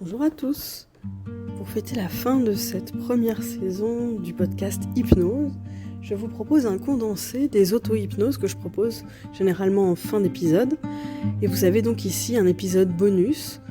Bonjour à tous. Pour fêter la fin de cette première saison du podcast Hypnose, je vous propose un condensé des auto-hypnoses que je propose généralement en fin d'épisode. Et vous avez donc ici un épisode bonus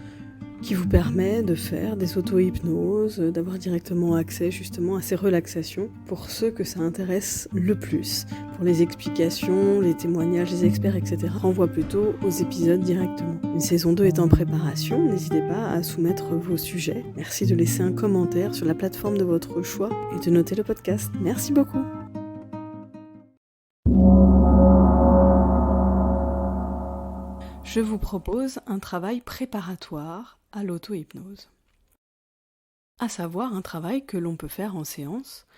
qui vous permet de faire des auto-hypnoses, d'avoir directement accès justement à ces relaxations pour ceux que ça intéresse le plus. Pour les explications, les témoignages des experts, etc., renvoie plutôt aux épisodes directement. Une saison 2 est en préparation, n'hésitez pas à soumettre vos sujets. Merci de laisser un commentaire sur la plateforme de votre choix et de noter le podcast. Merci beaucoup. Je vous propose un travail préparatoire à l'auto-hypnose. À savoir un travail que l'on peut faire en séance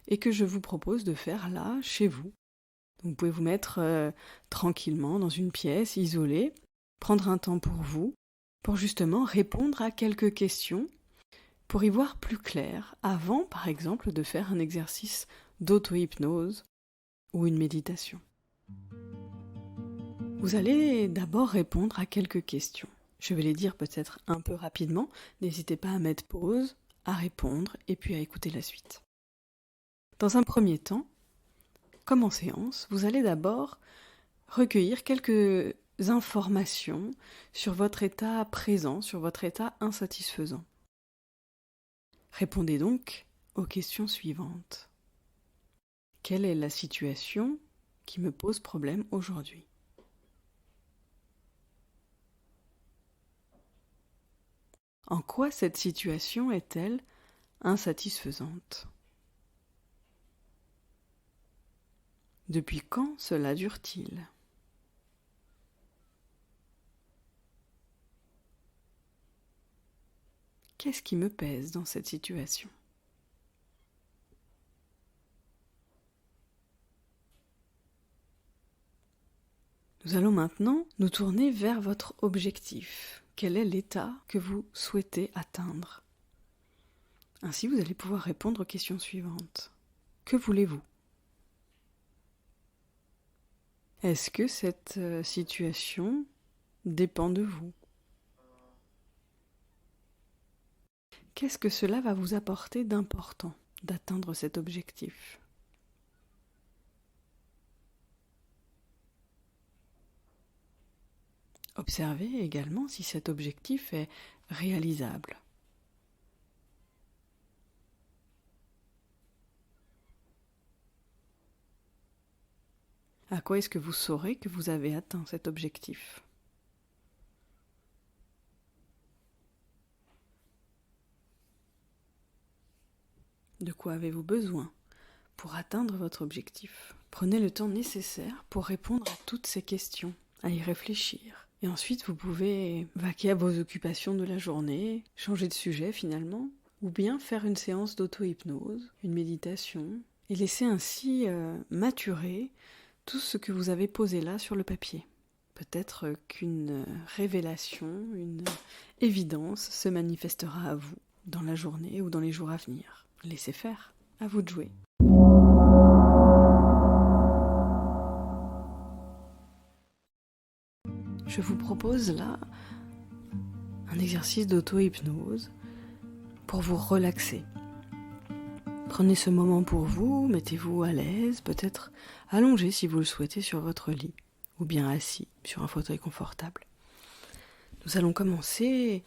et que je vous propose de faire là, chez vous. Donc vous pouvez vous mettre tranquillement dans une pièce isolée, prendre un temps pour vous, pour justement répondre à quelques questions, pour y voir plus clair, avant par exemple de faire un exercice d'auto-hypnose ou une méditation. Vous allez d'abord répondre à quelques questions. Je vais les dire peut-être un peu rapidement, n'hésitez pas à mettre pause, à répondre et puis à écouter la suite. Dans un premier temps, comme en séance, vous allez d'abord recueillir quelques informations sur votre état présent, sur votre état insatisfaisant. Répondez donc aux questions suivantes. Quelle est la situation qui me pose problème aujourd'hui ? En quoi cette situation est-elle insatisfaisante ? Depuis quand cela dure-t-il ? Qu'est-ce qui me pèse dans cette situation ? Nous allons maintenant nous tourner vers votre objectif. Quel est l'état que vous souhaitez atteindre ? Ainsi, vous allez pouvoir répondre aux questions suivantes. Que voulez-vous ? Est-ce que cette situation dépend de vous ? Qu'est-ce que cela va vous apporter d'important d'atteindre cet objectif ? Observez également si cet objectif est réalisable. À quoi est-ce que vous saurez que vous avez atteint cet objectif ? De quoi avez-vous besoin pour atteindre votre objectif ? Prenez le temps nécessaire pour répondre à toutes ces questions, à y réfléchir. Et ensuite, vous pouvez vaquer à vos occupations de la journée, changer de sujet finalement, ou bien faire une séance d'auto-hypnose, une méditation, et laisser ainsi maturer tout ce que vous avez posé là sur le papier. Peut-être qu'une révélation, une évidence se manifestera à vous dans la journée ou dans les jours à venir. Laissez faire, à vous de jouer. Je vous propose là un exercice d'auto-hypnose pour vous relaxer. Prenez ce moment pour vous, mettez-vous à l'aise, peut-être allongé si vous le souhaitez sur votre lit, ou bien assis sur un fauteuil confortable. Nous allons commencer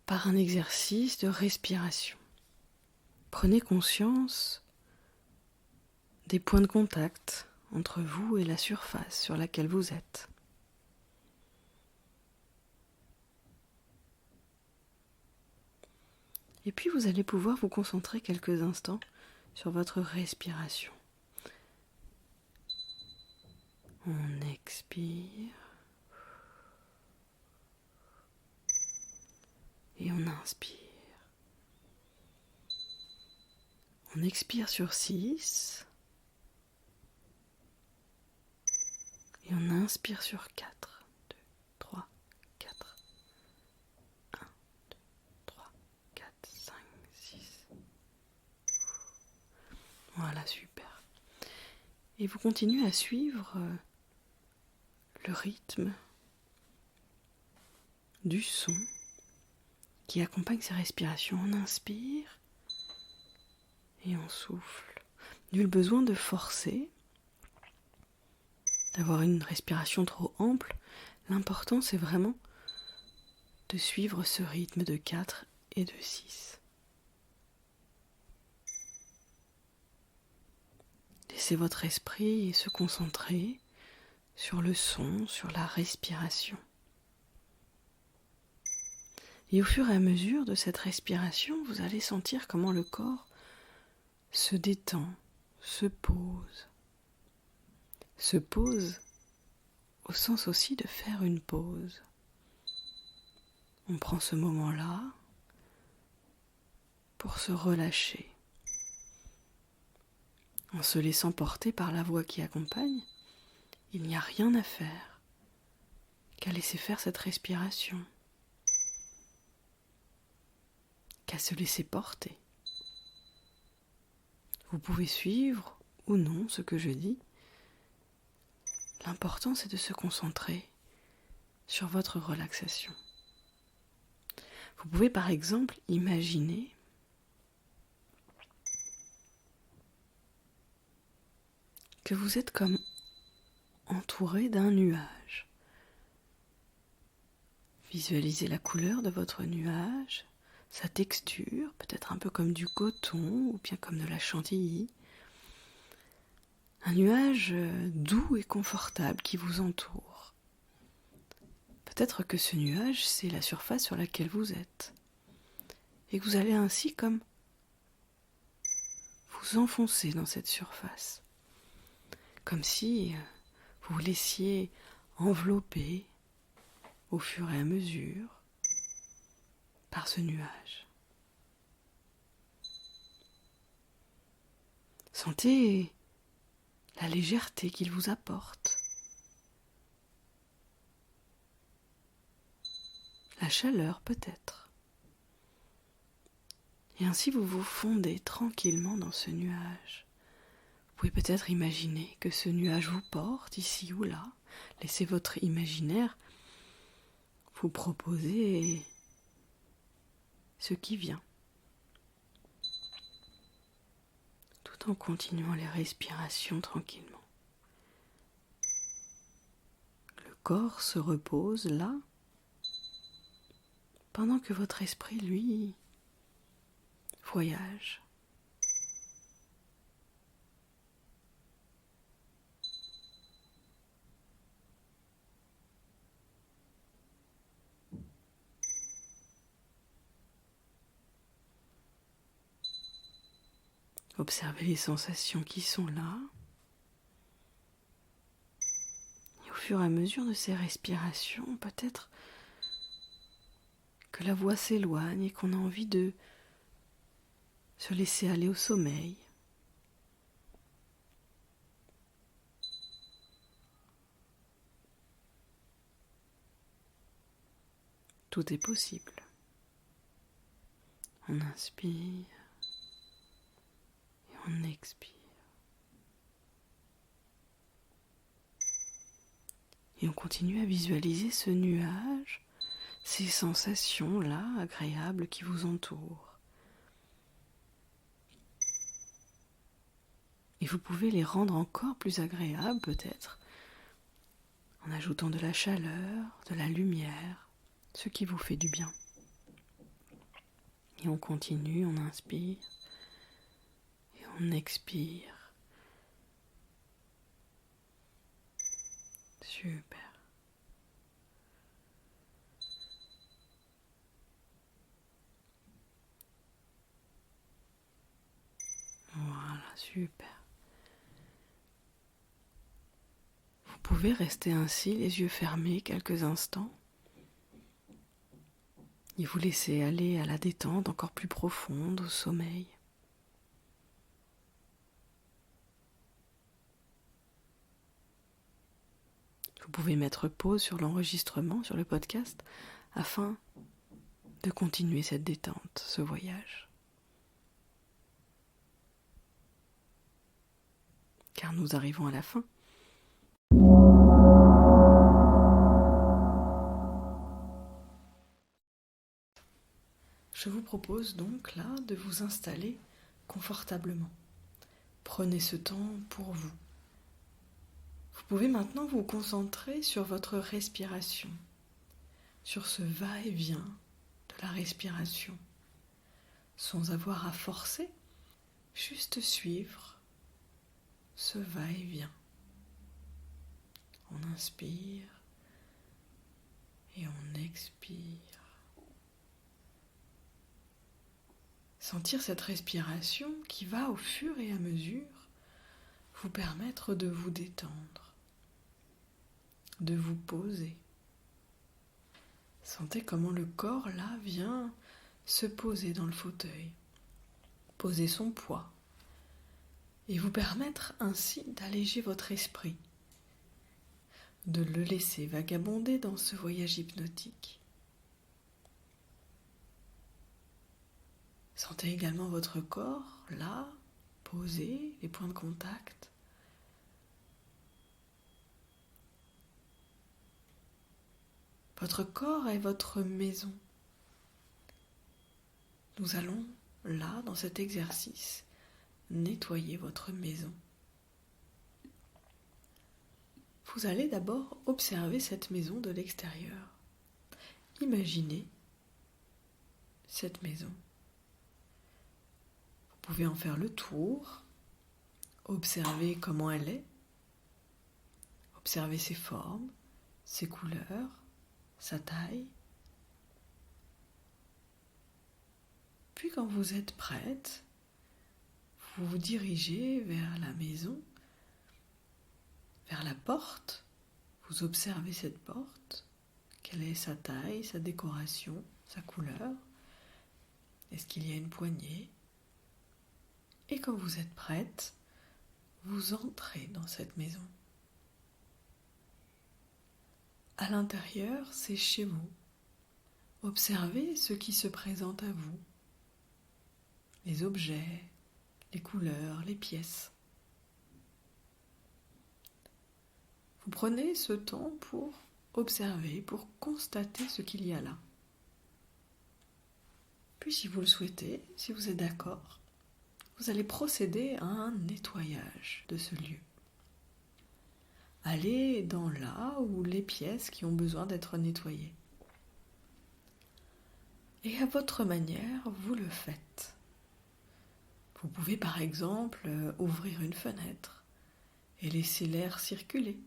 par un exercice de respiration. Prenez conscience des points de contact entre vous et la surface sur laquelle vous êtes. Et puis vous allez pouvoir vous concentrer quelques instants sur votre respiration. On expire et on inspire. On expire sur 6 et on inspire sur 4. 2, 3, 4. 1, 2, 3, 4, 5, 6. Voilà, super. Et vous continuez à suivre le rythme du son qui accompagne ces respirations. On inspire et on souffle. Nul besoin de forcer, d'avoir une respiration trop ample. L'important, c'est vraiment de suivre ce rythme de 4 et de 6. Laissez votre esprit se concentrer sur le son, sur la respiration. Et au fur et à mesure de cette respiration, vous allez sentir comment le corps se détend, se pose. Se pose au sens aussi de faire une pause. On prend ce moment-là pour se relâcher. En se laissant porter par la voix qui accompagne, il n'y a rien à faire qu'à laisser faire cette respiration, qu'à se laisser porter. Vous pouvez suivre ou non ce que je dis. L'important, c'est de se concentrer sur votre relaxation. Vous pouvez par exemple imaginer que vous êtes comme entouré d'un nuage. Visualisez la couleur de votre nuage, sa texture, peut-être un peu comme du coton ou bien comme de la chantilly. Un nuage doux et confortable qui vous entoure. Peut-être que ce nuage, c'est la surface sur laquelle vous êtes. Et que vous allez ainsi comme vous enfoncer dans cette surface. Comme si vous vous laissiez envelopper au fur et à mesure par ce nuage. Sentez la légèreté qu'il vous apporte, la chaleur peut-être. Et ainsi vous vous fondez tranquillement dans ce nuage. Vous pouvez peut-être imaginer que ce nuage vous porte ici ou là. Laissez votre imaginaire vous proposer ce qui vient, tout en continuant les respirations tranquillement. Le corps se repose là, pendant que votre esprit, lui, voyage. Observez les sensations qui sont là. Et au fur et à mesure de ces respirations, peut-être que la voix s'éloigne et qu'on a envie de se laisser aller au sommeil. Tout est possible. On inspire et on expire. Et on continue à visualiser ce nuage, ces sensations-là agréables qui vous entourent. Et vous pouvez les rendre encore plus agréables peut-être en ajoutant de la chaleur, de la lumière, ce qui vous fait du bien. Et on continue, on inspire et on expire. Super. Voilà, super. Vous pouvez rester ainsi, les yeux fermés, quelques instants. Et vous laisser aller à la détente encore plus profonde, au sommeil. Vous pouvez mettre pause sur l'enregistrement, sur le podcast, afin de continuer cette détente, ce voyage. Car nous arrivons à la fin. Je vous propose donc là de vous installer confortablement. Prenez ce temps pour vous. Vous pouvez maintenant vous concentrer sur votre respiration, sur ce va-et-vient de la respiration, sans avoir à forcer, juste suivre ce va-et-vient. On inspire et on expire. Sentir cette respiration qui va au fur et à mesure vous permettre de vous détendre, de vous poser. Sentez comment le corps là vient se poser dans le fauteuil, poser son poids et vous permettre ainsi d'alléger votre esprit, de le laisser vagabonder dans ce voyage hypnotique. Sentez également votre corps là, posé, les points de contact. Votre corps est votre maison. Nous allons, là, dans cet exercice, nettoyer votre maison. Vous allez d'abord observer cette maison de l'extérieur. Imaginez cette maison. Vous pouvez en faire le tour, observer comment elle est, observer ses formes, ses couleurs, sa taille. Puis quand vous êtes prête, vous vous dirigez vers la maison, vers la porte. Vous observez cette porte. Quelle est sa taille, sa décoration, sa couleur? Est-ce qu'il y a une poignée? Et quand vous êtes prête, vous entrez dans cette maison. À l'intérieur, c'est chez vous. Observez ce qui se présente à vous. Les objets, les couleurs, les pièces. Vous prenez ce temps pour observer, pour constater ce qu'il y a là. Puis si vous le souhaitez, si vous êtes d'accord, vous allez procéder à un nettoyage de ce lieu. Allez dans là où les pièces qui ont besoin d'être nettoyées. Et à votre manière, vous le faites. Vous pouvez par exemple ouvrir une fenêtre et laisser l'air circuler.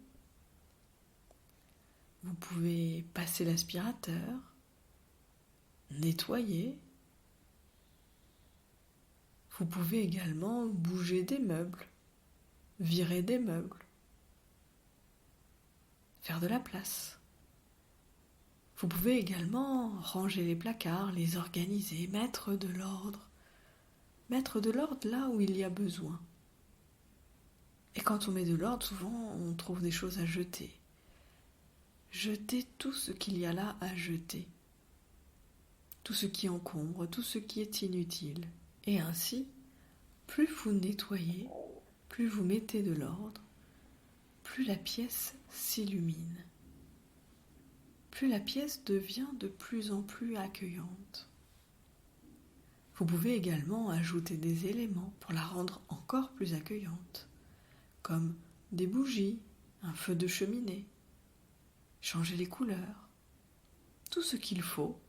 Vous pouvez passer l'aspirateur, nettoyer. Vous pouvez également bouger des meubles, virer des meubles, faire de la place. Vous pouvez également ranger les placards, les organiser, mettre de l'ordre là où il y a besoin. Et quand on met de l'ordre, souvent on trouve des choses à jeter. Jetez tout ce qu'il y a là à jeter. Tout ce qui encombre, tout ce qui est inutile. Et ainsi, plus vous nettoyez, plus vous mettez de l'ordre, plus la pièce s'illumine. Plus la pièce devient de plus en plus accueillante. Vous pouvez également ajouter des éléments pour la rendre encore plus accueillante, comme des bougies, un feu de cheminée, changer les couleurs, tout ce qu'il faut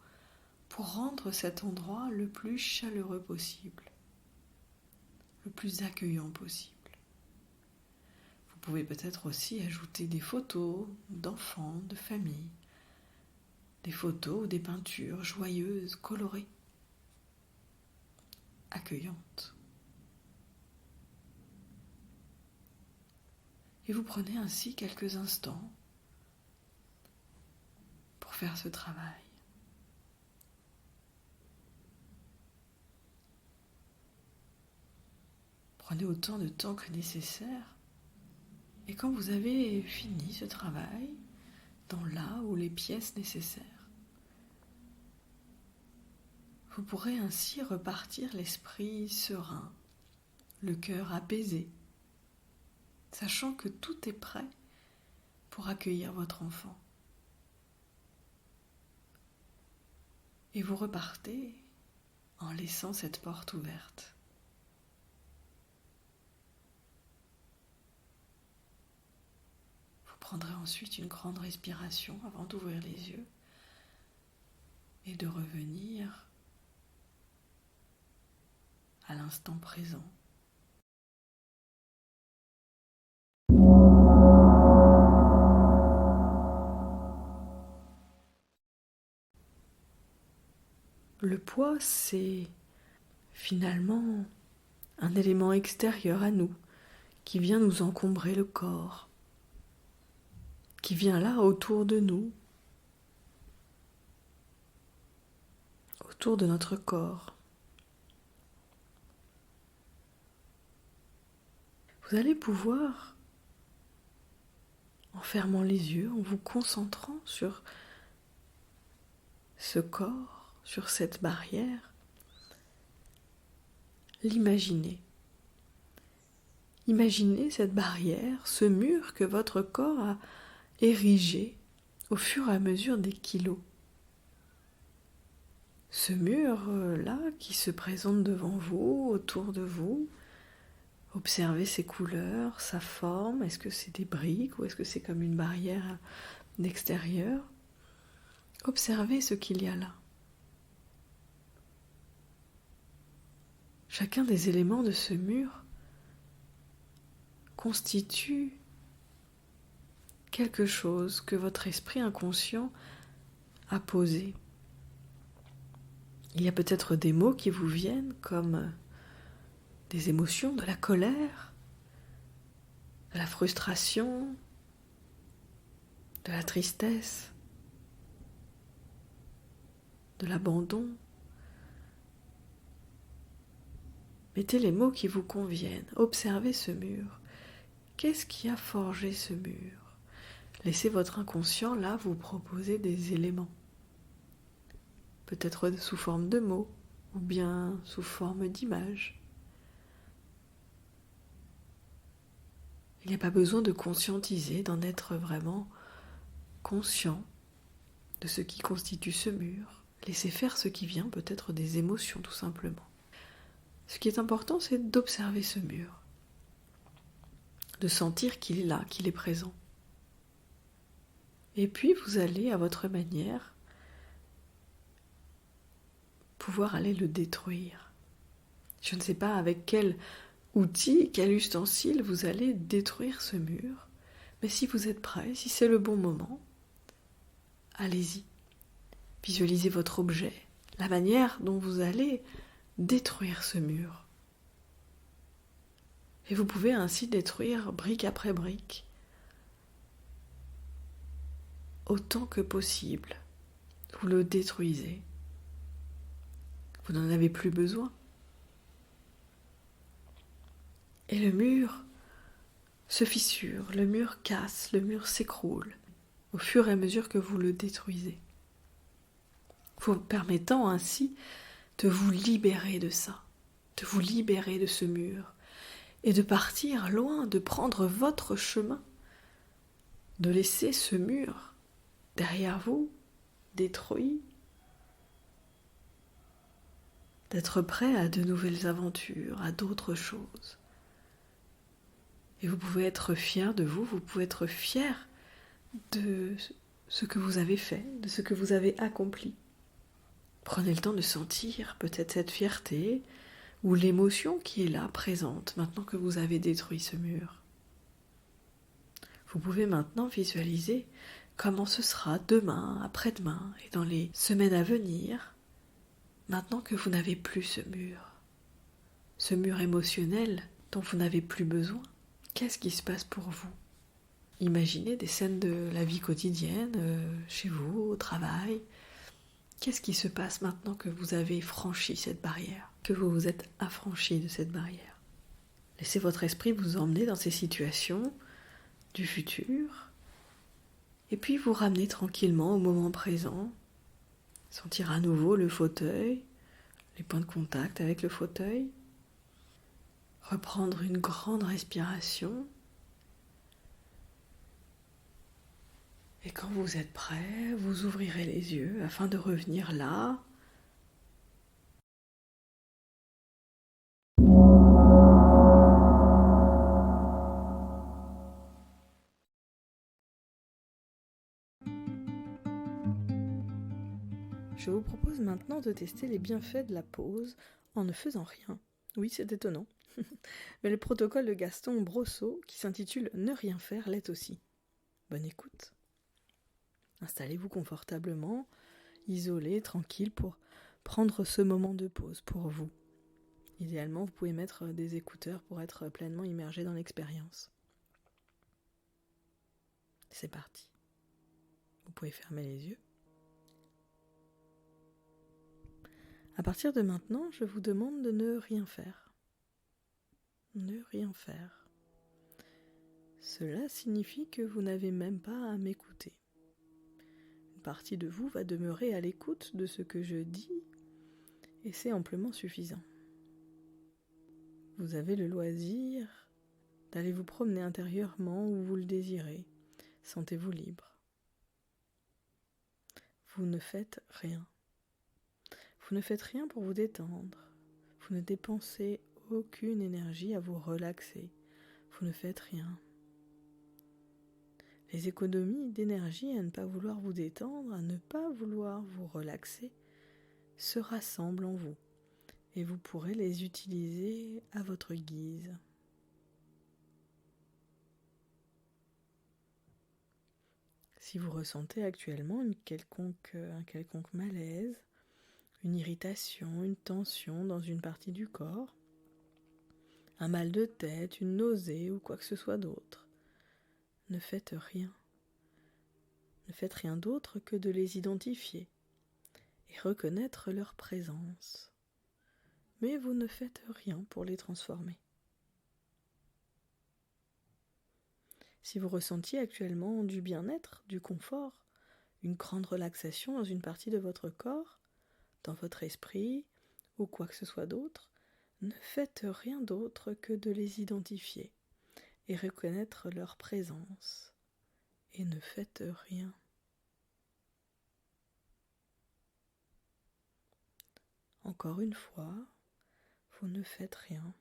pour rendre cet endroit le plus chaleureux possible, le plus accueillant possible. Vous pouvez peut-être aussi ajouter des photos d'enfants, de famille, des photos ou des peintures joyeuses, colorées, accueillantes. Et vous prenez ainsi quelques instants pour faire ce travail. Prenez autant de temps que nécessaire. Et quand vous avez fini ce travail, dans là où les pièces nécessaires, vous pourrez ainsi repartir l'esprit serein, le cœur apaisé, sachant que tout est prêt pour accueillir votre enfant. Et vous repartez en laissant cette porte ouverte. Vous prendrez ensuite une grande respiration avant d'ouvrir les yeux et de revenir à l'instant présent. Le poids, c'est finalement un élément extérieur à nous qui vient nous encombrer le corps, qui vient là autour de nous, autour de notre corps. Vous allez pouvoir, en fermant les yeux, en vous concentrant sur ce corps, sur cette barrière, l'imaginer. Imaginez cette barrière, ce mur que votre corps a érigé au fur et à mesure des kilos. Ce mur-là qui se présente devant vous, autour de vous, observez ses couleurs, sa forme, est-ce que c'est des briques ou est-ce que c'est comme une barrière d'extérieur? Observez ce qu'il y a là. Chacun des éléments de ce mur constitue quelque chose que votre esprit inconscient a posé. Il y a peut-être des mots qui vous viennent comme des émotions, de la colère, de la frustration, de la tristesse, de l'abandon. Mettez les mots qui vous conviennent, observez ce mur. Qu'est-ce qui a forgé ce mur? Laissez votre inconscient là vous proposer des éléments. Peut-être sous forme de mots ou bien sous forme d'images. Il n'y a pas besoin de conscientiser, d'en être vraiment conscient de ce qui constitue ce mur. Laissez faire ce qui vient, peut-être des émotions tout simplement. Ce qui est important, c'est d'observer ce mur, de sentir qu'il est là, qu'il est présent. Et puis vous allez, à votre manière, pouvoir aller le détruire. Je ne sais pas avec quel outil, quel ustensile vous allez détruire ce mur, mais si vous êtes prêt, si c'est le bon moment, allez-y. Visualisez votre objet, la manière dont vous allez détruire ce mur. Et vous pouvez ainsi détruire brique après brique, autant que possible. Vous le détruisez. Vous n'en avez plus besoin. Et le mur se fissure, le mur casse, le mur s'écroule au fur et à mesure que vous le détruisez. Vous permettant ainsi de vous libérer de ça, de vous libérer de ce mur et de partir loin, de prendre votre chemin, de laisser ce mur derrière vous, détruit, d'être prêt à de nouvelles aventures, à d'autres choses. Et vous pouvez être fier de vous, vous pouvez être fier de ce que vous avez fait, de ce que vous avez accompli. Prenez le temps de sentir peut-être cette fierté ou l'émotion qui est là, présente, maintenant que vous avez détruit ce mur. Vous pouvez maintenant visualiser comment ce sera demain, après-demain et dans les semaines à venir, maintenant que vous n'avez plus ce mur émotionnel dont vous n'avez plus besoin. Qu'est-ce qui se passe pour vous? Imaginez des scènes de la vie quotidienne, chez vous, au travail. Qu'est-ce qui se passe maintenant que vous avez franchi cette barrière, que vous vous êtes affranchi de cette barrière? Laissez votre esprit vous emmener dans ces situations du futur, et puis vous ramener tranquillement au moment présent, sentir à nouveau le fauteuil, les points de contact avec le fauteuil, reprendre une grande respiration, et quand vous êtes prêt, vous ouvrirez les yeux afin de revenir là, Je vous propose maintenant de tester les bienfaits de la pause en ne faisant rien. Oui, c'est étonnant. Mais le protocole de Gaston Brosseau, qui s'intitule « Ne rien faire », l'est aussi. Bonne écoute. Installez-vous confortablement, isolé, tranquille, pour prendre ce moment de pause pour vous. Idéalement, vous pouvez mettre des écouteurs pour être pleinement immergé dans l'expérience. C'est parti. Vous pouvez fermer les yeux. À partir de maintenant, je vous demande de ne rien faire. Ne rien faire. Cela signifie que vous n'avez même pas à m'écouter. Une partie de vous va demeurer à l'écoute de ce que je dis et c'est amplement suffisant. Vous avez le loisir d'aller vous promener intérieurement où vous le désirez. Sentez-vous libre. Vous ne faites rien. Vous ne faites rien pour vous détendre. Vous ne dépensez aucune énergie à vous relaxer. Vous ne faites rien. Les économies d'énergie à ne pas vouloir vous détendre, à ne pas vouloir vous relaxer, se rassemblent en vous et vous pourrez les utiliser à votre guise. Si vous ressentez actuellement un quelconque malaise, une irritation, une tension dans une partie du corps, un mal de tête, une nausée ou quoi que ce soit d'autre, ne faites rien. Ne faites rien d'autre que de les identifier et reconnaître leur présence. Mais vous ne faites rien pour les transformer. Si vous ressentiez actuellement du bien-être, du confort, une grande relaxation dans une partie de votre corps, dans votre esprit ou quoi que ce soit d'autre, ne faites rien d'autre que de les identifier et reconnaître leur présence. Et ne faites rien. Encore une fois, vous ne faites rien.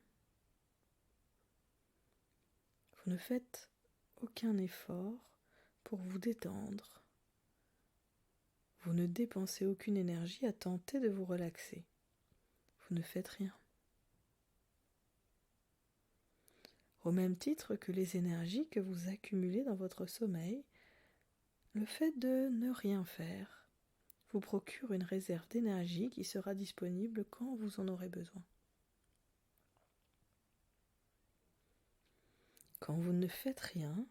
Vous ne faites aucun effort pour vous détendre. Vous ne dépensez aucune énergie à tenter de vous relaxer. Vous ne faites rien. Au même titre que les énergies que vous accumulez dans votre sommeil, le fait de ne rien faire vous procure une réserve d'énergie qui sera disponible quand vous en aurez besoin. Quand vous ne faites rien,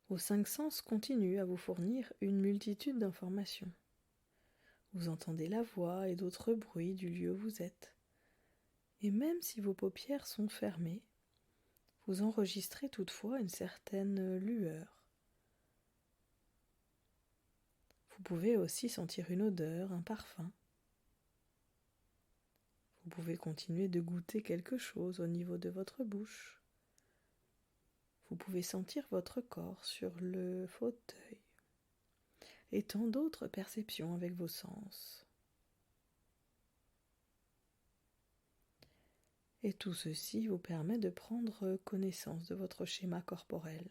vos 5 sens continuent à vous fournir une multitude d'informations. Vous entendez la voix et d'autres bruits du lieu où vous êtes. Et même si vos paupières sont fermées, vous enregistrez toutefois une certaine lueur. Vous pouvez aussi sentir une odeur, un parfum. Vous pouvez continuer de goûter quelque chose au niveau de votre bouche. Vous pouvez sentir votre corps sur le fauteuil et tant d'autres perceptions avec vos sens. Et tout ceci vous permet de prendre connaissance de votre schéma corporel,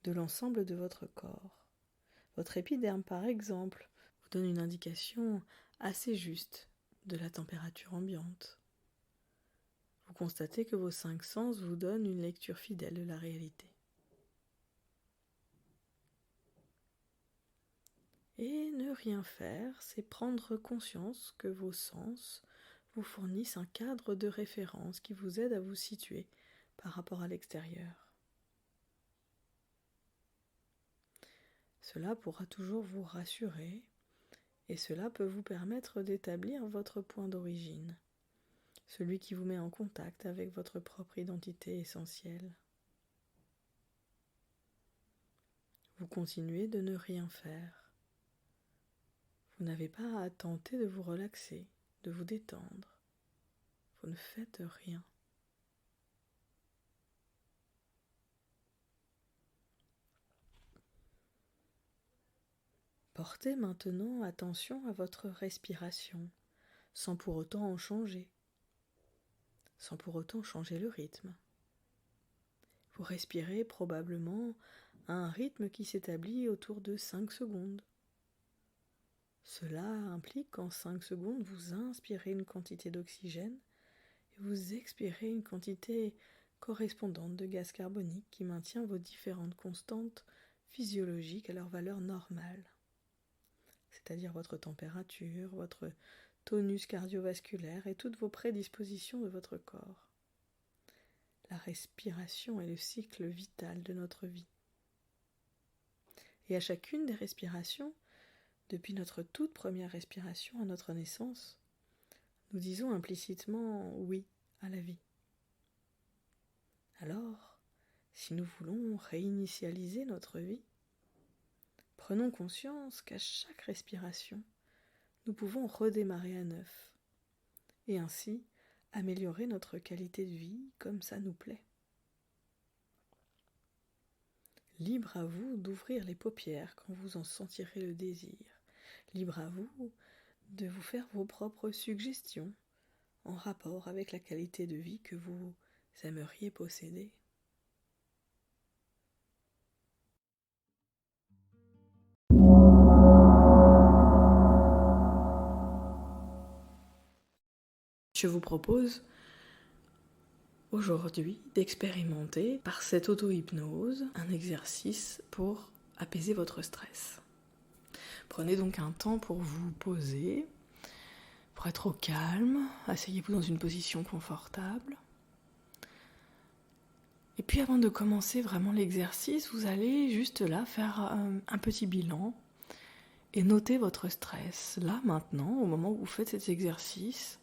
de l'ensemble de votre corps. Votre épiderme, par exemple, vous donne une indication assez juste de la température ambiante. Vous constatez que vos 5 sens vous donnent une lecture fidèle de la réalité. Et ne rien faire, c'est prendre conscience que vos sens vous fournissent un cadre de référence qui vous aide à vous situer par rapport à l'extérieur. Cela pourra toujours vous rassurer et cela peut vous permettre d'établir votre point d'origine, celui qui vous met en contact avec votre propre identité essentielle. Vous continuez de ne rien faire. Vous n'avez pas à tenter de vous relaxer, de vous détendre. Vous ne faites rien. Portez maintenant attention à votre respiration, sans pour autant en changer, sans pour autant changer le rythme. Vous respirez probablement à un rythme qui s'établit autour de 5 secondes. Cela implique qu'en 5 secondes, vous inspirez une quantité d'oxygène et vous expirez une quantité correspondante de gaz carbonique qui maintient vos différentes constantes physiologiques à leur valeur normale, c'est-à-dire votre température, votre tonus cardiovasculaire et toutes vos prédispositions de votre corps. La respiration est le cycle vital de notre vie. Et à chacune des respirations, depuis notre toute première respiration à notre naissance, nous disons implicitement oui à la vie. Alors, si nous voulons réinitialiser notre vie, prenons conscience qu'à chaque respiration, nous pouvons redémarrer à neuf et ainsi améliorer notre qualité de vie comme ça nous plaît. Libre à vous d'ouvrir les paupières quand vous en sentirez le désir. Libre à vous de vous faire vos propres suggestions en rapport avec la qualité de vie que vous aimeriez posséder. Je vous propose aujourd'hui d'expérimenter par cette auto-hypnose un exercice pour apaiser votre stress. Prenez donc un temps pour vous poser, pour être au calme, asseyez-vous dans une position confortable. Et puis avant de commencer vraiment l'exercice, vous allez juste là faire un petit bilan et noter votre stress. Là, maintenant, au moment où vous faites cet exercice,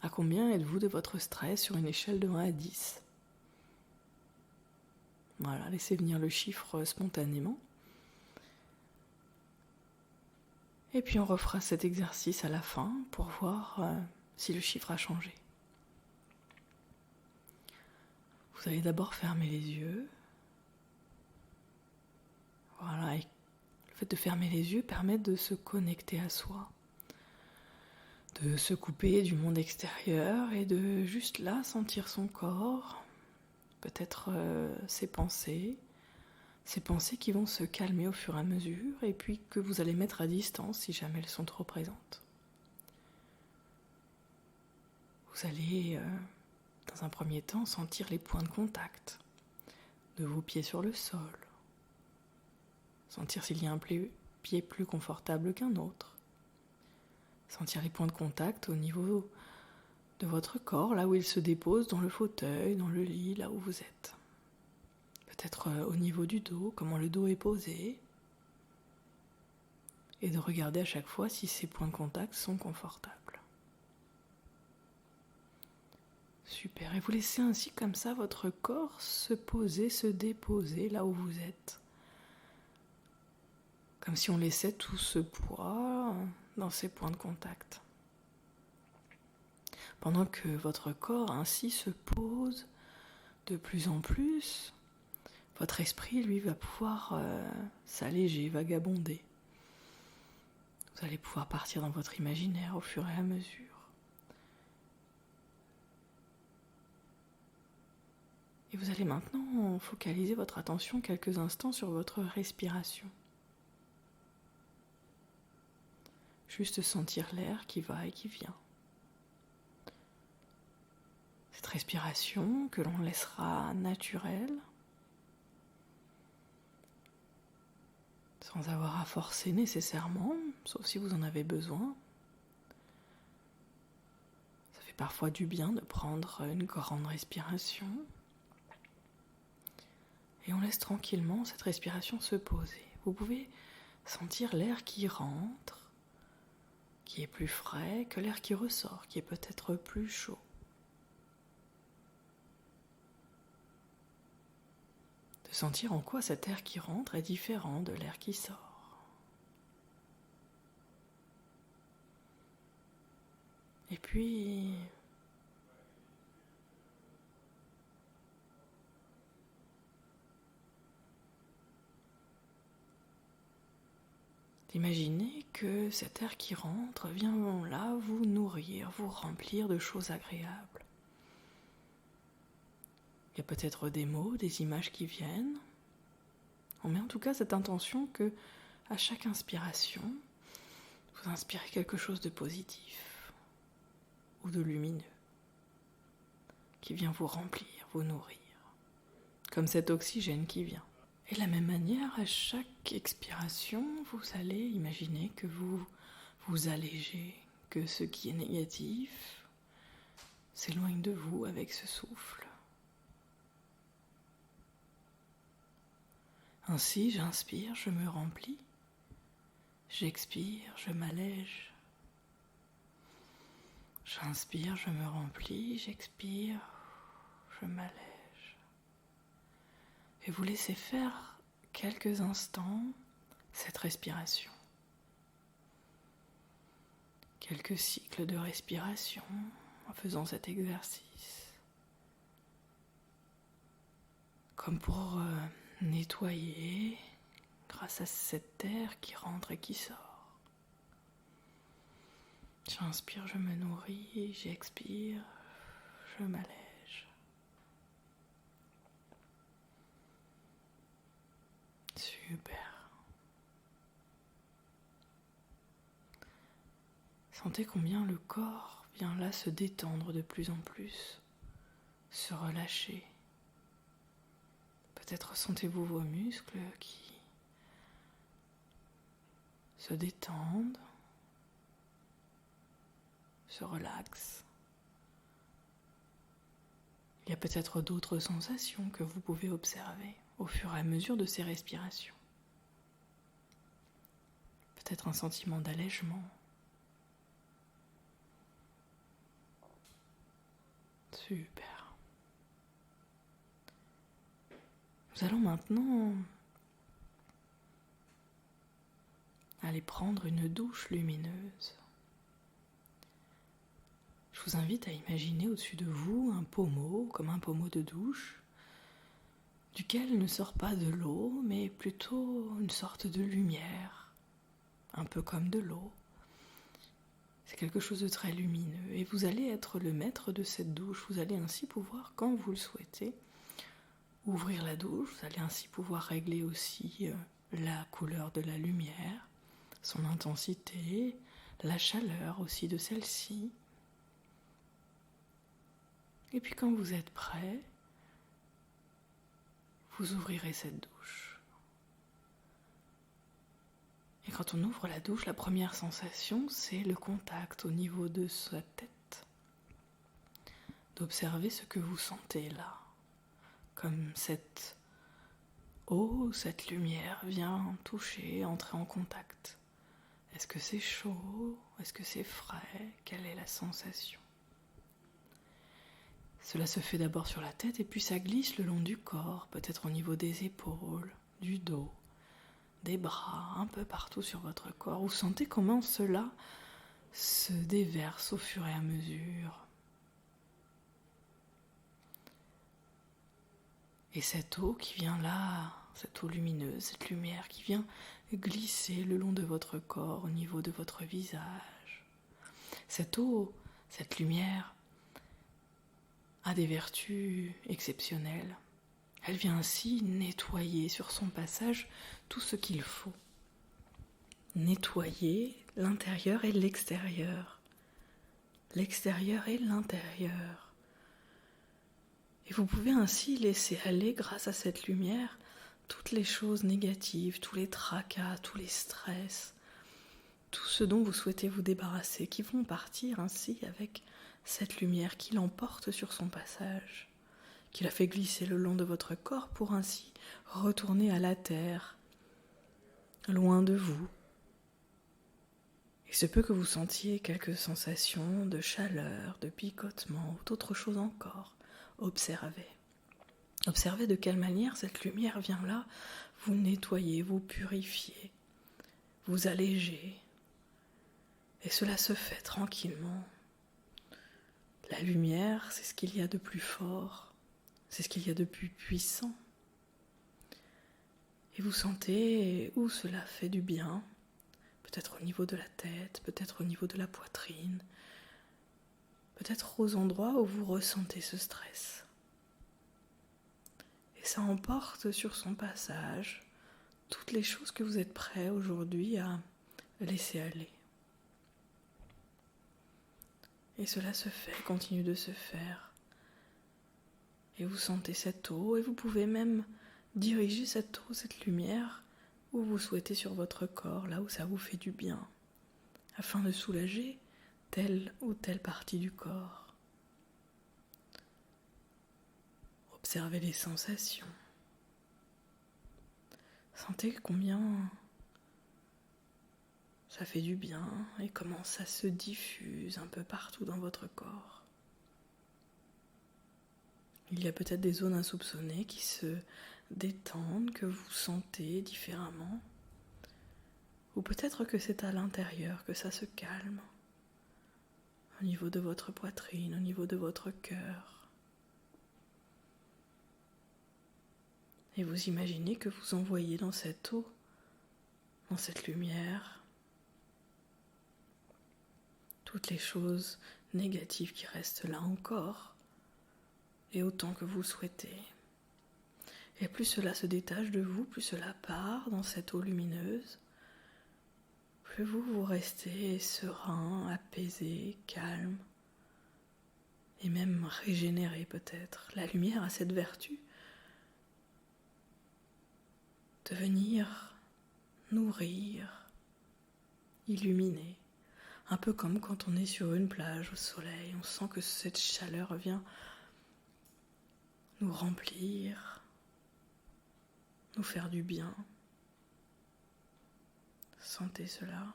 à combien êtes-vous de votre stress sur une échelle de 1 à 10 ? Voilà, laissez venir le chiffre spontanément. Et puis on refera cet exercice à la fin pour voir si le chiffre a changé. Vous allez d'abord fermer les yeux. Voilà, et le fait de fermer les yeux permet de se connecter à soi, de se couper du monde extérieur et de juste là sentir son corps, peut-être ses pensées qui vont se calmer au fur et à mesure et puis que vous allez mettre à distance si jamais elles sont trop présentes. Vous allez, dans un premier temps, sentir les points de contact de vos pieds sur le sol, sentir s'il y a un pied plus confortable qu'un autre, sentir les points de contact au niveau de votre corps, là où il se dépose dans le fauteuil, dans le lit, là où vous êtes. Peut-être au niveau du dos, comment le dos est posé, et de regarder à chaque fois si ces points de contact sont confortables. Super, et vous laissez ainsi comme ça votre corps se poser, se déposer là où vous êtes. Comme si on laissait tout ce poids dans ces points de contact. Pendant que votre corps ainsi se pose de plus en plus, votre esprit, lui, va pouvoir s'alléger, vagabonder. Vous allez pouvoir partir dans votre imaginaire au fur et à mesure. Et vous allez maintenant focaliser votre attention quelques instants sur votre respiration. Juste sentir l'air qui va et qui vient. Cette respiration que l'on laissera naturelle, sans avoir à forcer nécessairement, sauf si vous en avez besoin. Ça fait parfois du bien de prendre une grande respiration. Et on laisse tranquillement cette respiration se poser. Vous pouvez sentir l'air qui rentre, qui est plus frais que l'air qui ressort, qui est peut-être plus chaud. De sentir en quoi cet air qui rentre est différent de l'air qui sort. Et puis, d'imaginer que cet air qui rentre vient là vous nourrir, vous remplir de choses agréables. Il y a peut-être des mots, des images qui viennent. On met en tout cas cette intention que, à chaque inspiration, vous inspirez quelque chose de positif ou de lumineux qui vient vous remplir, vous nourrir, comme cet oxygène qui vient. Et de la même manière, à chaque expiration, vous allez imaginer que vous vous allégez, que ce qui est négatif s'éloigne de vous avec ce souffle. Ainsi, j'inspire, je me remplis. J'expire, je m'allège. J'inspire, je me remplis. J'expire, je m'allège. Et vous laissez faire quelques instants cette respiration. Quelques cycles de respiration en faisant cet exercice. Comme pour nettoyer grâce à cette air qui rentre et qui sort. J'inspire, je me nourris, j'expire, je m'allège. Super. Sentez combien le corps vient là se détendre de plus en plus, se relâcher. Peut-être sentez-vous vos muscles qui se détendent, se relaxent. Il y a peut-être d'autres sensations que vous pouvez observer au fur et à mesure de ces respirations. Peut-être un sentiment d'allègement. Super. Nous allons maintenant aller prendre une douche lumineuse. Je vous invite à imaginer au-dessus de vous un pommeau, comme un pommeau de douche, duquel ne sort pas de l'eau, mais plutôt une sorte de lumière, un peu comme de l'eau. C'est quelque chose de très lumineux et vous allez être le maître de cette douche. Vous allez ainsi pouvoir, quand vous le souhaitez, ouvrir la douche. Vous allez ainsi pouvoir régler aussi la couleur de la lumière, son intensité, la chaleur aussi de celle-ci. Et puis quand vous êtes prêt, vous ouvrirez cette douche. Et quand on ouvre la douche, la première sensation, c'est le contact au niveau de sa tête. D'observer ce que vous sentez là. Comme cette eau, cette lumière vient toucher, entrer en contact. Est-ce que c'est chaud? Est-ce que c'est frais? Quelle est la sensation? Cela se fait d'abord sur la tête et puis ça glisse le long du corps, peut-être au niveau des épaules, du dos, des bras, un peu partout sur votre corps. Vous sentez comment cela se déverse au fur et à mesure. Et cette eau qui vient là, cette eau lumineuse, cette lumière qui vient glisser le long de votre corps, au niveau de votre visage. Cette eau, cette lumière a des vertus exceptionnelles. Elle vient ainsi nettoyer sur son passage tout ce qu'il faut. Nettoyer l'intérieur et l'extérieur. L'extérieur et l'intérieur. Et vous pouvez ainsi laisser aller, grâce à cette lumière, toutes les choses négatives, tous les tracas, tous les stress, tout ce dont vous souhaitez vous débarrasser, qui vont partir ainsi avec cette lumière qui l'emporte sur son passage, qui la fait glisser le long de votre corps pour ainsi retourner à la terre, loin de vous. Il se peut que vous sentiez quelques sensations de chaleur, de picotement ou d'autres choses encore. Observez. Observez de quelle manière cette lumière vient là vous nettoyer, vous purifier, vous alléger. Et cela se fait tranquillement. La lumière, c'est ce qu'il y a de plus fort, c'est ce qu'il y a de plus puissant. Et vous sentez où cela fait du bien, peut-être au niveau de la tête, peut-être au niveau de la poitrine, peut-être aux endroits où vous ressentez ce stress. Et ça emporte sur son passage toutes les choses que vous êtes prêts aujourd'hui à laisser aller. Et cela se fait, continue de se faire. Et vous sentez cette eau et vous pouvez même diriger cette eau, cette lumière, où vous souhaitez sur votre corps, là où ça vous fait du bien, afin de soulager telle ou telle partie du corps. Observez les sensations. Sentez combien ça fait du bien et comment ça se diffuse un peu partout dans votre corps. Il y a peut-être des zones insoupçonnées qui se détendent, que vous sentez différemment. Ou peut-être que c'est à l'intérieur que ça se calme, au niveau de votre poitrine, au niveau de votre cœur. Et vous imaginez que vous envoyez dans cette eau, dans cette lumière, toutes les choses négatives qui restent là encore, et autant que vous le souhaitez. Et plus cela se détache de vous, plus cela part dans cette eau lumineuse, plus vous restez serein, apaisé, calme, et même régénéré peut-être. La lumière a cette vertu de venir nourrir, illuminer. Un peu comme quand on est sur une plage au soleil, on sent que cette chaleur vient nous remplir, nous faire du bien. Sentez cela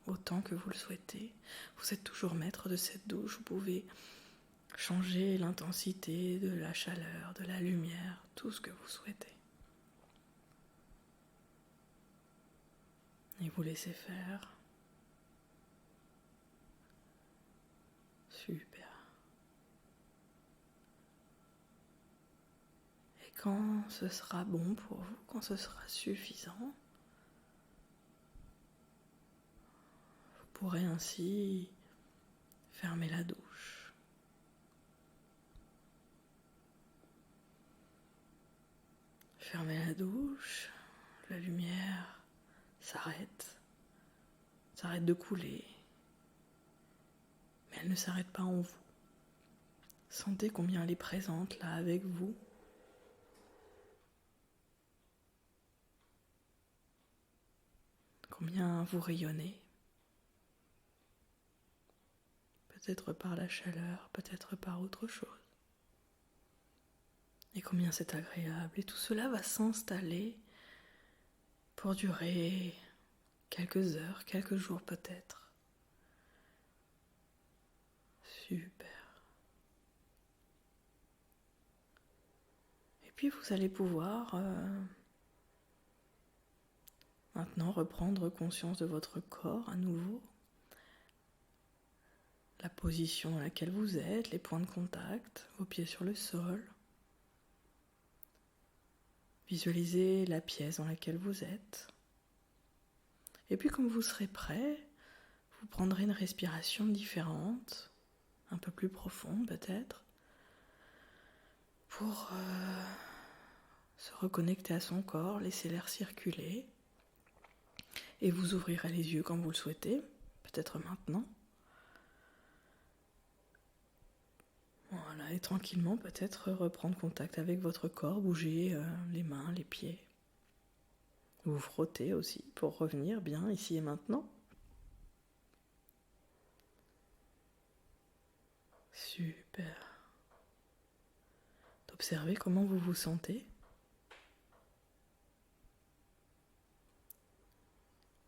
autant que vous le souhaitez. Vous êtes toujours maître de cette douche, vous pouvez changer l'intensité de la chaleur, de la lumière, tout ce que vous souhaitez. Et vous laissez faire. Super. Et quand ce sera bon pour vous, quand ce sera suffisant, vous pourrez ainsi fermer la douche. Fermez la douche, la lumière s'arrête de couler, mais elle ne s'arrête pas en vous. Sentez combien elle est présente là avec vous. Combien vous rayonnez. Peut-être par la chaleur, peut-être par autre chose. Et combien c'est agréable. Et tout cela va s'installer pour durer quelques heures, quelques jours peut-être. Super. Et puis vous allez pouvoir maintenant reprendre conscience de votre corps à nouveau. La position dans laquelle vous êtes, les points de contact, vos pieds sur le sol. Visualisez la pièce dans laquelle vous êtes. Et puis quand vous serez prêt, vous prendrez une respiration différente, un peu plus profonde peut-être, pour se reconnecter à son corps, laisser l'air circuler. Et vous ouvrirez les yeux quand vous le souhaitez, peut-être maintenant. Voilà, et tranquillement peut-être reprendre contact avec votre corps, bouger les mains, les pieds. Vous frottez aussi pour revenir bien ici et maintenant. Super. D'observer comment vous vous sentez.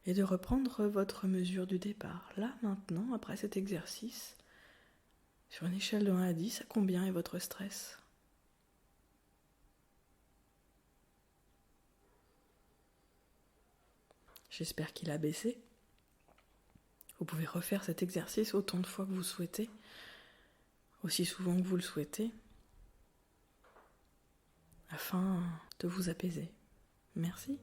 Et de reprendre votre mesure du départ. Là, maintenant, après cet exercice, sur une échelle de 1 à 10, à combien est votre stress ? J'espère qu'il a baissé. Vous pouvez refaire cet exercice autant de fois que vous souhaitez, aussi souvent que vous le souhaitez, afin de vous apaiser. Merci.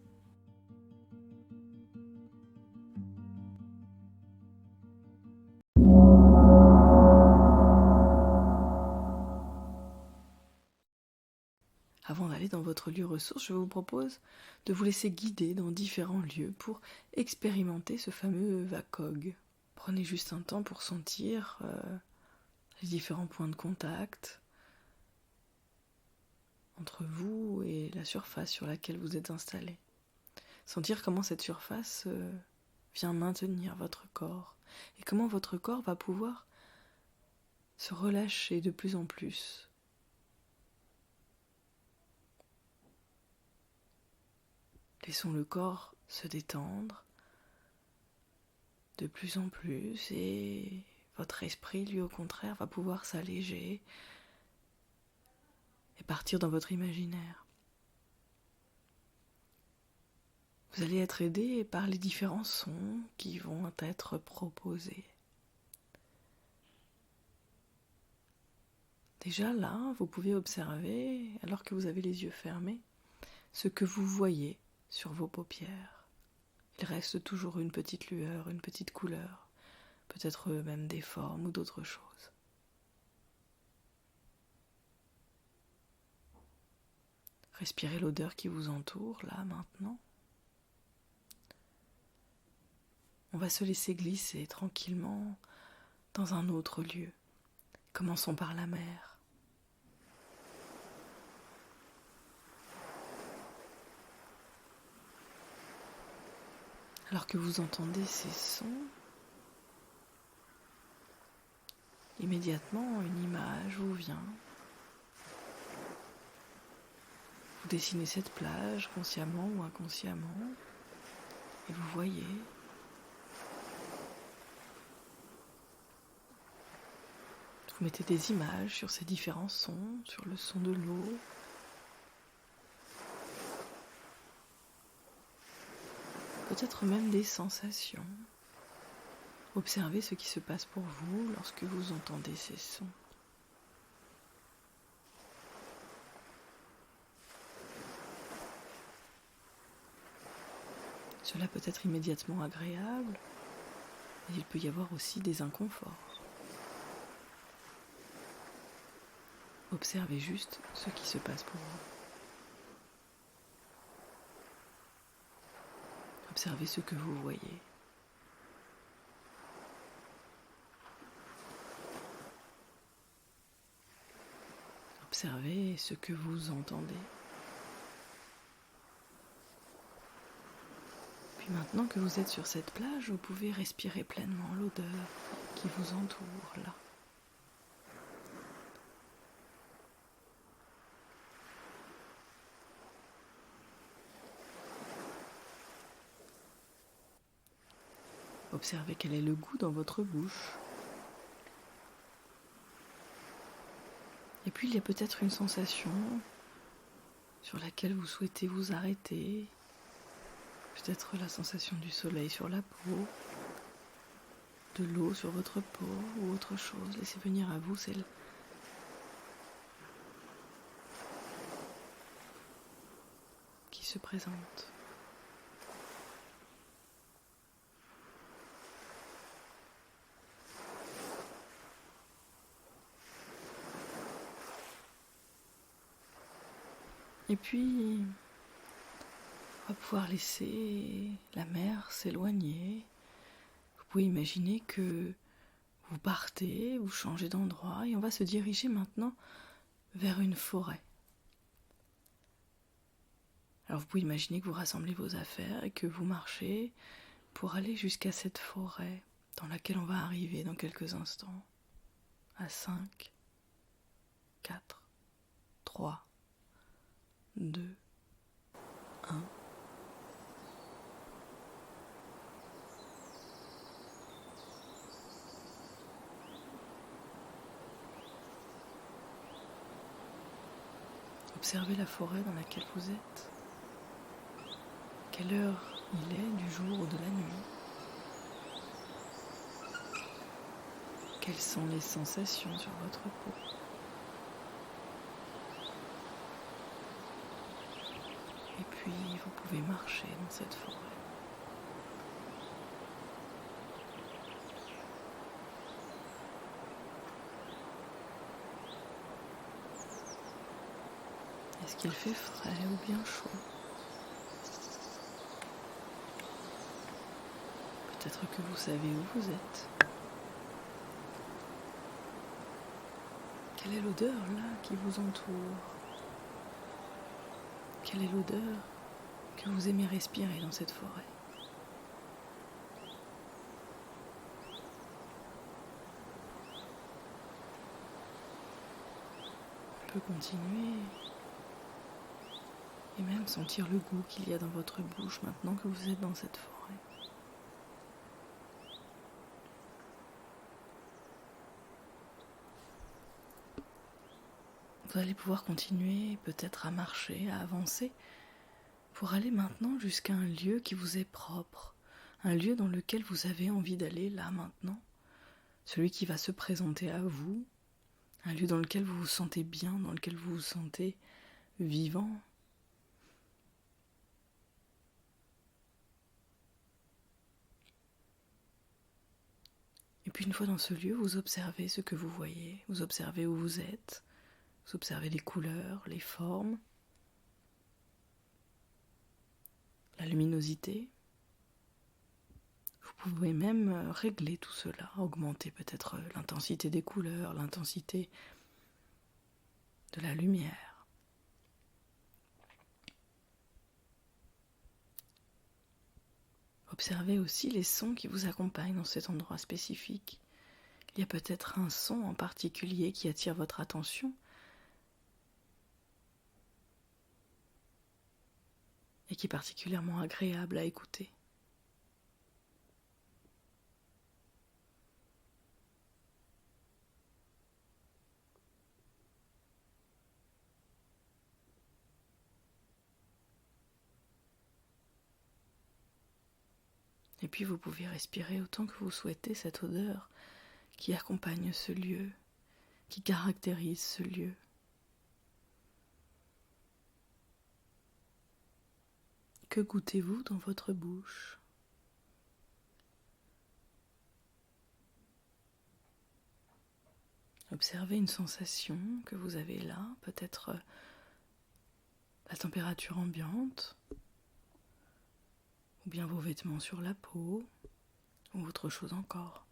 Avant d'aller dans votre lieu ressource, je vous propose de vous laisser guider dans différents lieux pour expérimenter ce fameux VACOG. Prenez juste un temps pour sentir les différents points de contact entre vous et la surface sur laquelle vous êtes installé. Sentir comment cette surface vient maintenir votre corps et comment votre corps va pouvoir se relâcher de plus en plus. Laissons le corps se détendre de plus en plus et votre esprit, lui, au contraire, va pouvoir s'alléger et partir dans votre imaginaire. Vous allez être aidé par les différents sons qui vont être proposés. Déjà là, vous pouvez observer, alors que vous avez les yeux fermés, ce que vous voyez sur vos paupières. Il reste toujours une petite lueur, une petite couleur, peut-être même des formes ou d'autres choses. Respirez l'odeur qui vous entoure, là, maintenant. On va se laisser glisser tranquillement dans un autre lieu. Commençons par la mer. Alors que vous entendez ces sons, immédiatement une image vous vient. Vous dessinez cette plage consciemment ou inconsciemment et vous voyez. Vous mettez des images sur ces différents sons, sur le son de l'eau. Peut-être même des sensations. Observez ce qui se passe pour vous lorsque vous entendez ces sons. Cela peut être immédiatement agréable, mais il peut y avoir aussi des inconforts. Observez juste ce qui se passe pour vous. Observez ce que vous voyez. Observez ce que vous entendez. Puis maintenant que vous êtes sur cette plage, vous pouvez respirer pleinement l'odeur qui vous entoure là. Observez quel est le goût dans votre bouche. Et puis il y a peut-être une sensation sur laquelle vous souhaitez vous arrêter. Peut-être la sensation du soleil sur la peau, de l'eau sur votre peau ou autre chose. Laissez venir à vous celle qui se présente. Et puis, on va pouvoir laisser la mer s'éloigner. Vous pouvez imaginer que vous partez, vous changez d'endroit et on va se diriger maintenant vers une forêt. Alors vous pouvez imaginer que vous rassemblez vos affaires et que vous marchez pour aller jusqu'à cette forêt dans laquelle on va arriver dans quelques instants. À 5, 4, 3, 2, 1. Observez la forêt dans laquelle vous êtes. Quelle heure il est du jour ou de la nuit? Quelles sont les sensations sur votre peau? Et puis vous pouvez marcher dans cette forêt. Est-ce qu'il fait frais ou bien chaud? Peut-être que vous savez où vous êtes. Quelle est l'odeur là qui vous entoure? Quelle est l'odeur que vous aimez respirer dans cette forêt? On peut continuer et même sentir le goût qu'il y a dans votre bouche maintenant que vous êtes dans cette forêt. Vous allez pouvoir continuer peut-être à marcher, à avancer, pour aller maintenant jusqu'à un lieu qui vous est propre, un lieu dans lequel vous avez envie d'aller là maintenant, celui qui va se présenter à vous, un lieu dans lequel vous vous sentez bien, dans lequel vous vous sentez vivant. Et puis une fois dans ce lieu, vous observez ce que vous voyez, vous observez où vous êtes, vous observez les couleurs, les formes, la luminosité. Vous pouvez même régler tout cela, augmenter peut-être l'intensité des couleurs, l'intensité de la lumière. Observez aussi les sons qui vous accompagnent dans cet endroit spécifique. Il y a peut-être un son en particulier qui attire votre attention et qui est particulièrement agréable à écouter. Et puis vous pouvez respirer autant que vous souhaitez cette odeur qui accompagne ce lieu, qui caractérise ce lieu. Que goûtez-vous dans votre bouche? Observez une sensation que vous avez là, peut-être la température ambiante, ou bien vos vêtements sur la peau, ou autre chose encore.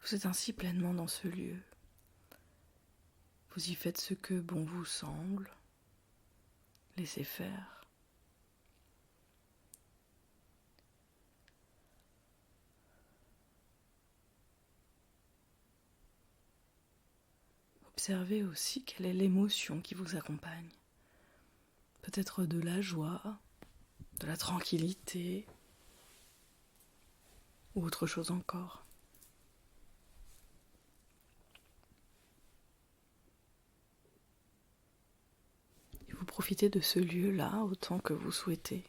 Vous êtes ainsi pleinement dans ce lieu. Vous y faites ce que bon vous semble. Laissez faire. Observez aussi quelle est l'émotion qui vous accompagne. Peut-être de la joie, de la tranquillité, ou autre chose encore. Et vous profitez de ce lieu-là autant que vous souhaitez.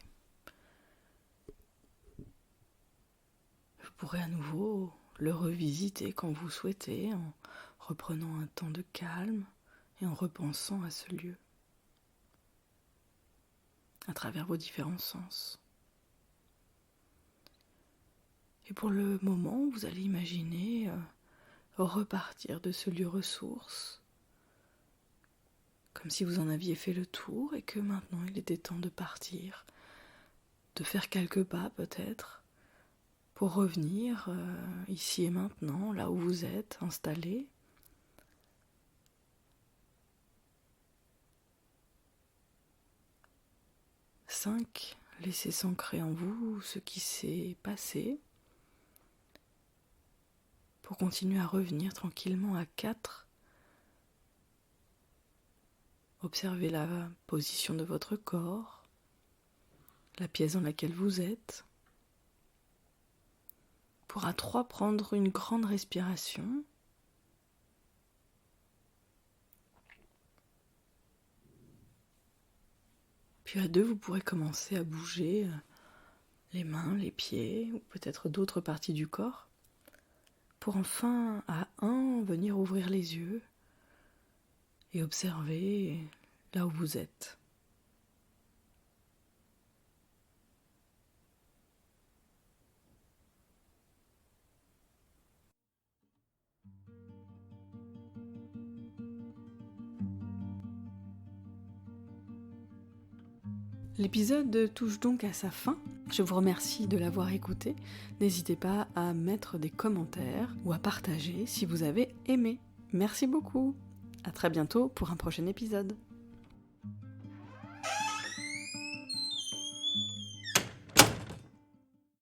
Vous pourrez à nouveau le revisiter quand vous souhaitez, en reprenant un temps de calme et en repensant à ce lieu, à travers vos différents sens. Et pour le moment, vous allez imaginer repartir de ce lieu ressource, comme si vous en aviez fait le tour et que maintenant il était temps de partir, de faire quelques pas peut-être, pour revenir ici et maintenant, là où vous êtes installé. Cinq, laissez s'ancrer en vous ce qui s'est passé, pour continuer à revenir tranquillement à 4. Observez la position de votre corps, la pièce dans laquelle vous êtes. Pour à 3, prendre une grande respiration. Puis à 2, vous pourrez commencer à bouger les mains, les pieds, ou peut-être d'autres parties du corps. Pour enfin, à 1, venir ouvrir les yeux et observer là où vous êtes. L'épisode touche donc à sa fin. Je vous remercie de l'avoir écouté. N'hésitez pas à mettre des commentaires ou à partager si vous avez aimé. Merci beaucoup. À très bientôt pour un prochain épisode.